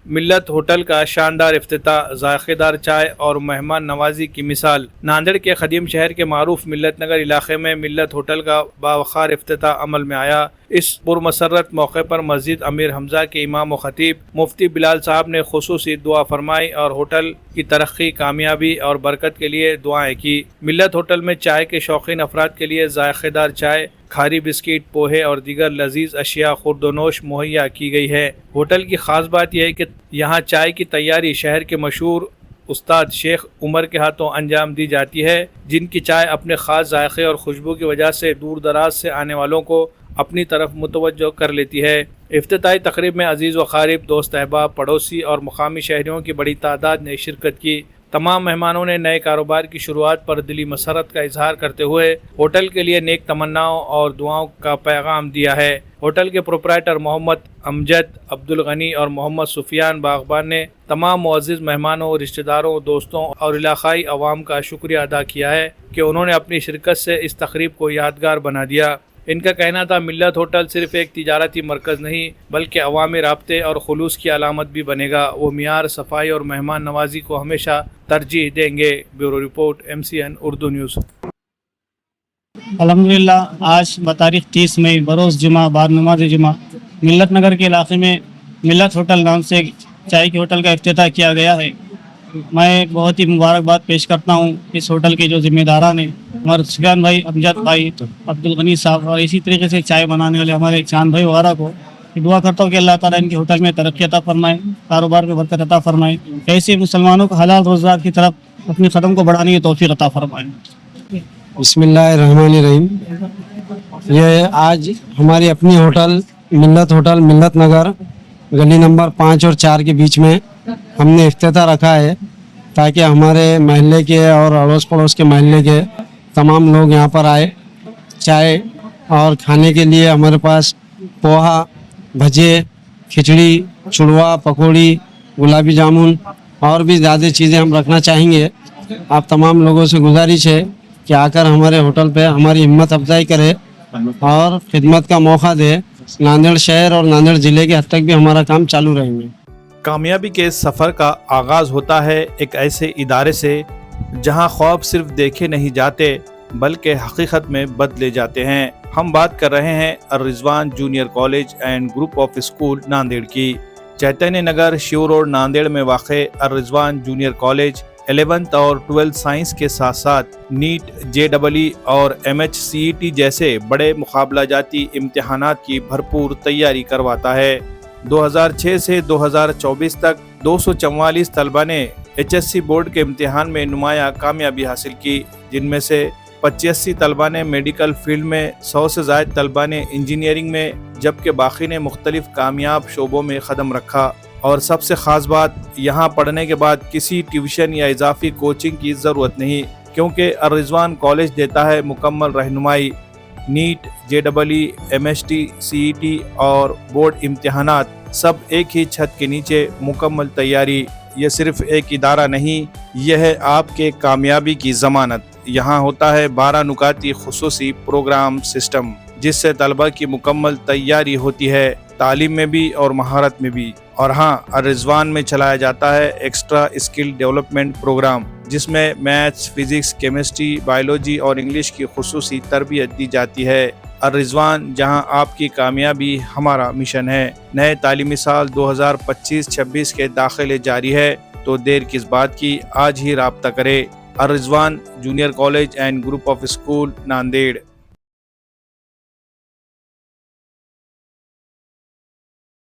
ملت ہوٹل کا شاندار افتتاح، ذائقے دار چائے اور مہمان نوازی کی مثال۔ ناندیڑ کے قدیم شہر کے معروف ملت نگر علاقے میں ملت ہوٹل کا باوقار افتتاح عمل میں آیا۔ اس پرمسرت موقع پر مسجد امیر حمزہ کے امام و خطیب مفتی بلال صاحب نے خصوصی دعا فرمائی اور ہوٹل کی ترقی، کامیابی اور برکت کے لیے دعائیں کی۔ ملت ہوٹل میں چائے کے شوقین افراد کے لیے ذائقے دار چائے، کھاری بسکٹ، پوہے اور دیگر لذیذ اشیاء خورد و نوش مہیا کی گئی ہے۔ ہوٹل کی خاص بات یہ ہے کہ یہاں چائے کی تیاری شہر کے مشہور استاد شیخ عمر کے ہاتھوں انجام دی جاتی ہے، جن کی چائے اپنے خاص ذائقے اور خوشبو کی وجہ سے دور دراز سے آنے والوں کو اپنی طرف متوجہ کر لیتی ہے۔ افتتاحی تقریب میں عزیز و اقارب، دوست احباب، پڑوسی اور مقامی شہریوں کی بڑی تعداد نے شرکت کی۔ تمام مہمانوں نے نئے کاروبار کی شروعات پر دلی مسرت کا اظہار کرتے ہوئے ہوٹل کے لیے نیک تمناؤں اور دعاؤں کا پیغام دیا ہے۔ ہوٹل کے پروپرائٹر محمد امجد، عبدالغنی اور محمد سفیان باغبان نے تمام معزز مہمانوں، رشتہ داروں، دوستوں اور علاقائی عوام کا شکریہ ادا کیا ہے کہ انہوں نے اپنی شرکت سے اس تقریب کو یادگار بنا دیا۔ ان کا کہنا تھا، ملت ہوٹل صرف ایک تجارتی مرکز نہیں بلکہ عوامی رابطے اور خلوص کی علامت بھی بنے گا۔ وہ معیار، صفائی اور مہمان نوازی کو ہمیشہ ترجیح دیں گے۔ Bureau report, MCN Urdu news. الحمدللہ آج بتاریخ 30 مئی بروز جمعہ بعد نماز جمعہ ملت نگر کے علاقے میں ملت ہوٹل نام سے چائے کے ہوٹل کا افتتاح کیا گیا ہے۔ میں بہت ہی مبارکباد پیش کرتا ہوں اس ہوٹل کے جو ذمہ داران ہیں، ہمارے سفیان بھائی، امجد بھائی، عبدالغنی صاحب اور اسی طریقے سے چائے بنانے والے ہمارے چاند بھائی وغیرہ کو دعا کرتا ہوں کہ اللہ تعالیٰ ان کے ہوٹل میں ترقی عطا فرمائے، کاروبار میں برکت عطا فرمائے، ایسے مسلمانوں کو حلال روزگار کی طرف اپنے قدم کو بڑھانے کی توفیق عطا فرمائے۔ بسم اللہ الرحمن الرحیم۔ یہ آج ہماری اپنی ہوٹل ملت نگر گلی نمبر 5 اور 4 کے بیچ میں ہم نے افتتاح رکھا ہے تاکہ ہمارے محلے کے اور اڑوس پڑوس کے محلے کے تمام لوگ یہاں پر آئے۔ چائے اور کھانے کے لیے ہمارے پاس پوہا، بھجے، کھچڑی، چڑوا، پکوڑی، گلابی جامن اور بھی زیادہ چیزیں ہم رکھنا چاہیں گے۔ آپ تمام لوگوں سے گزارش ہے کہ آ کر ہمارے ہوٹل پہ ہماری ہمت افزائی کرے اور خدمت کا موقع دے۔ ناندیڑ شہر اور ناندیڑ ضلع کے حد تک بھی ہمارا کام چالو رہیں گے۔ کامیابی کے سفر کا آغاز ہوتا ہے ایک ایسے ادارے سے جہاں خواب صرف دیکھے نہیں جاتے بلکہ حقیقت میں بدلے جاتے ہیں۔ ہم بات کر رہے ہیں Al-Rizwan junior college and group of school Nanded کی۔ چیتنیہ نگر شیو روڈ ناندیڑ میں واقع الرضوان جونیئر کالج 11th اور 12th سائنس کے ساتھ ساتھ نیٹ، JEE اور MHCET جیسے بڑے مقابلہ جاتی امتحانات کی بھرپور تیاری کرواتا ہے۔ 2006 سے 2024 تک 244 طلبہ نے HSC بورڈ کے امتحان میں نمایاں کامیابی حاصل کی، جن میں سے 85 طلبہ نے میڈیکل فیلڈ میں، 100 سے زائد طلبہ نے انجینئرنگ میں، جبکہ باقی نے مختلف کامیاب شعبوں میں قدم رکھا۔ اور سب سے خاص بات، یہاں پڑھنے کے بعد کسی ٹیوشن یا اضافی کوچنگ کی ضرورت نہیں، کیونکہ الرضوان کالج دیتا ہے مکمل رہنمائی۔ نیٹ، JEE، MHT، CET اور بورڈ امتحانات سب ایک ہی چھت کے نیچے مکمل تیاری۔ یہ صرف ایک ادارہ نہیں، یہ ہے آپ کے کامیابی کی ضمانت۔ یہاں ہوتا ہے 12 نکاتی خصوصی پروگرام سسٹم، جس سے طلبہ کی مکمل تیاری ہوتی ہے، تعلیم میں بھی اور مہارت میں بھی۔ اور ہاں، الرضوان میں چلایا جاتا ہے ایکسٹرا اسکل ڈیولپمنٹ پروگرام، جس میں میتھس، فزکس، کیمسٹری، بایولوجی اور انگلش کی خصوصی تربیت دی جاتی ہے۔ الرضوان، جہاں آپ کی کامیابی ہمارا مشن ہے۔ نئے تعلیمی سال 2025-26 کے داخلے جاری ہے، تو دیر کس بات کی، آج ہی رابطہ کرے۔ Al-Rizwan junior college and group of school Nanded.